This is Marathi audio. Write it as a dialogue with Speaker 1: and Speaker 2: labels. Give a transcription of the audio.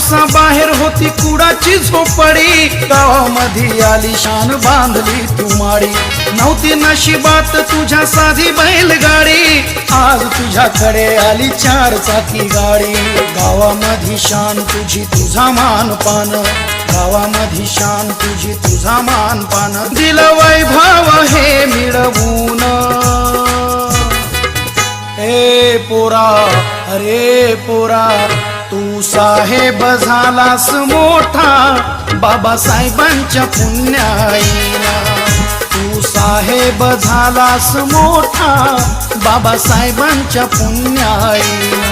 Speaker 1: पावसा बाहेर होती कुडाची झोपडी, गावामध्ये आली शान बांधली तू माडी। नव्हती नशिबात तुझ्या साधी बैलगाडी, आज तुझ्याकडे आली 4 चाकी गाडी। गावामध्ये शान तुझी तुझा मानपान, गावामध्ये शान तुझी तुझा मानपान। दिलं वैभव हे मिळवून ए पोरा, अरे पोरा तू साहेब झालास मोठा बाबासाहेबांच्या पुण्याईला। तू साहेब झालास मोठा बाबासाहेबांच्या पुण्याईला।